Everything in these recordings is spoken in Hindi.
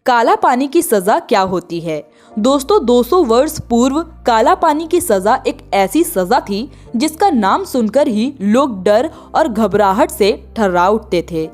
काला पानी की सजा क्या होती है? दोस्तों, 200 वर्ष पूर्व काला पानी की सजा एक ऐसी सजा थी जिसका नाम सुनकर ही लोग डर और घबराहट से थर्रा उठते थे,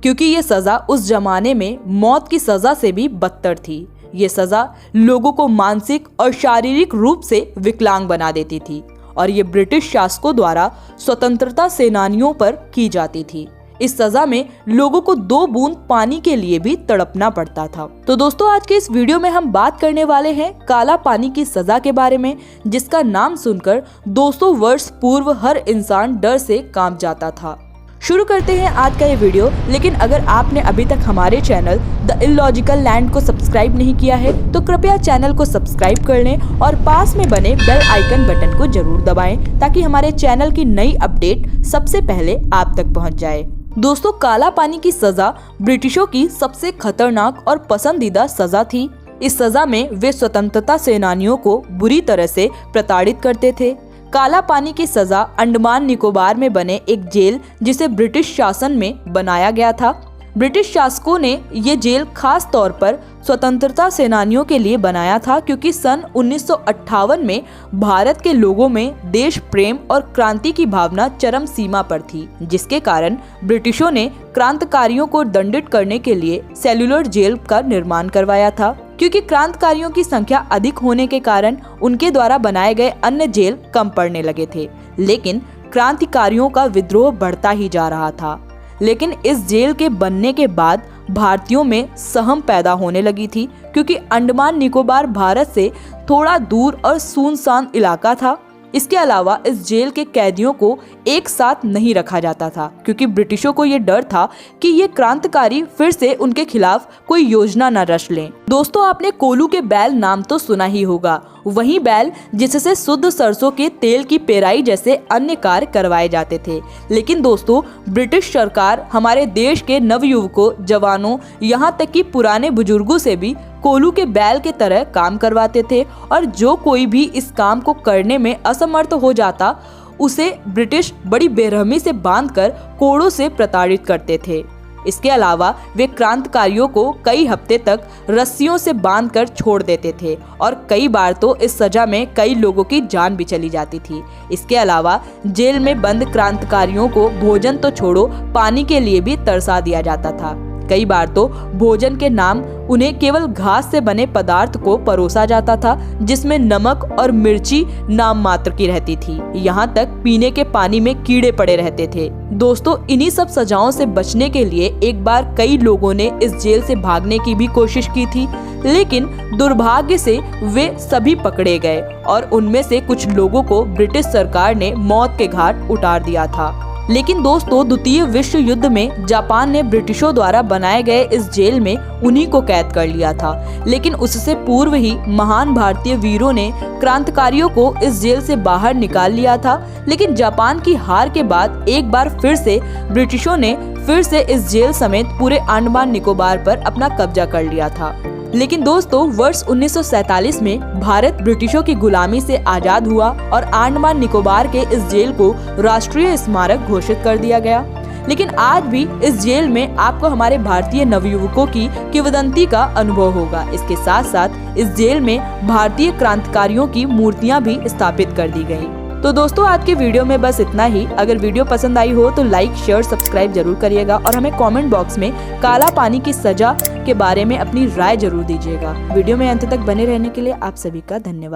क्योंकि ये सजा उस जमाने में मौत की सजा से भी बदतर थी। ये सजा लोगों को मानसिक और शारीरिक रूप से विकलांग बना देती थी और ये ब्रिटिश शासकों द्वारा स्वतंत्रता सेनानियों पर की जाती थी। इस सजा में लोगों को 2 बूंद पानी के लिए भी तड़पना पड़ता था। तो दोस्तों, आज के इस वीडियो में हम बात करने वाले हैं काला पानी की सजा के बारे में, जिसका नाम सुनकर 200 वर्ष पूर्व हर इंसान डर से कांप जाता था। शुरू करते हैं आज का ये वीडियो। लेकिन अगर आपने अभी तक हमारे चैनल द इलॉजिकल लैंड को सब्सक्राइब नहीं किया है तो कृपया चैनल को सब्सक्राइब कर लें और पास में बने बेल आइकन बटन को जरूर दबाएं, ताकि हमारे चैनल की नई अपडेट सबसे पहले आप तक पहुंच जाए। दोस्तों, काला पानी की सजा ब्रिटिशों की सबसे खतरनाक और पसंदीदा सजा थी। इस सजा में वे स्वतंत्रता सेनानियों को बुरी तरह से प्रताड़ित करते थे। काला पानी की सजा अंडमान निकोबार में बने एक जेल, जिसे ब्रिटिश शासन में बनाया गया था। ब्रिटिश शासकों ने ये जेल खास तौर पर स्वतंत्रता सेनानियों के लिए बनाया था, क्योंकि सन 1958 में भारत के लोगों में देश प्रेम और क्रांति की भावना चरम सीमा पर थी, जिसके कारण ब्रिटिशों ने क्रांतिकारियों को दंडित करने के लिए सेल्युलर जेल का निर्माण करवाया था। क्योंकि क्रांतिकारियों की संख्या अधिक होने के कारण उनके द्वारा बनाए गए अन्य जेल कम पड़ने लगे थे, लेकिन क्रांतिकारियों का विद्रोह बढ़ता ही जा रहा था। लेकिन इस जेल के बनने के बाद भारतीयों में सहम पैदा होने लगी थी, क्योंकि अंडमान निकोबार भारत से थोड़ा दूर और सुनसान इलाका था। इसके अलावा इस जेल के कैदियों को एक साथ नहीं रखा जाता था, क्योंकि ब्रिटिशों को ये डर था कि ये क्रांतिकारी फिर से उनके खिलाफ कोई योजना न रच लें। दोस्तों, आपने कोलू के बैल नाम तो सुना ही होगा। वही बैल जिससे शुद्ध सरसों के तेल की पेराई जैसे अन्य कार्य करवाए जाते थे। लेकिन दोस्तों, ब्रिटिश सरकार हमारे देश के नवयुवकों, जवानों, यहाँ तक कि पुराने बुजुर्गों से भी कोलू के बैल के तरह काम करवाते थे, और जो कोई भी इस काम को करने में असमर्थ हो जाता उसे ब्रिटिश बड़ी बेरहमी से बांधकर कोड़ों से प्रताड़ित करते थे। इसके अलावा वे क्रांतिकारियों को कई हफ्ते तक रस्सियों से बांधकर छोड़ देते थे, और कई बार तो इस सजा में कई लोगों की जान भी चली जाती थी। इसके अलावा जेल में बंद क्रांतिकारियों को भोजन तो छोड़ो, पानी के लिए भी तरसा दिया जाता था। कई बार तो भोजन के नाम उन्हें केवल घास से बने पदार्थ को परोसा जाता था, जिसमें नमक और मिर्ची नाम मात्र की रहती थी। यहाँ तक पीने के पानी में कीड़े पड़े रहते थे। दोस्तों, इन्हीं सब सजाओं से बचने के लिए एक बार कई लोगों ने इस जेल से भागने की भी कोशिश की थी, लेकिन दुर्भाग्य से वे सभी पकड़े गए और उनमें से कुछ लोगों को ब्रिटिश सरकार ने मौत के घाट उतार दिया था। लेकिन दोस्तों, द्वितीय विश्व युद्ध में जापान ने ब्रिटिशों द्वारा बनाए गए इस जेल में उन्हीं को कैद कर लिया था। लेकिन उससे पूर्व ही महान भारतीय वीरों ने क्रांतिकारियों को इस जेल से बाहर निकाल लिया था। लेकिन जापान की हार के बाद एक बार फिर से ब्रिटिशों ने फिर से इस जेल समेत पूरे अंडमान निकोबार पर अपना कब्जा कर लिया था। लेकिन दोस्तों, वर्ष 1947 में भारत ब्रिटिशों की गुलामी से आजाद हुआ और अंडमान निकोबार के इस जेल को राष्ट्रीय स्मारक घोषित कर दिया गया। लेकिन आज भी इस जेल में आपको हमारे भारतीय नवयुवकों की किंवदंती का अनुभव होगा। इसके साथ साथ इस जेल में भारतीय क्रांतिकारियों की मूर्तियां भी स्थापित कर दी गयी। तो दोस्तों, आज के वीडियो में बस इतना ही। अगर वीडियो पसंद आई हो तो लाइक, शेयर, सब्सक्राइब जरूर करिएगा और हमें कमेंट बॉक्स में काला पानी की सजा के बारे में अपनी राय जरूर दीजिएगा। वीडियो में अंत तक बने रहने के लिए आप सभी का धन्यवाद।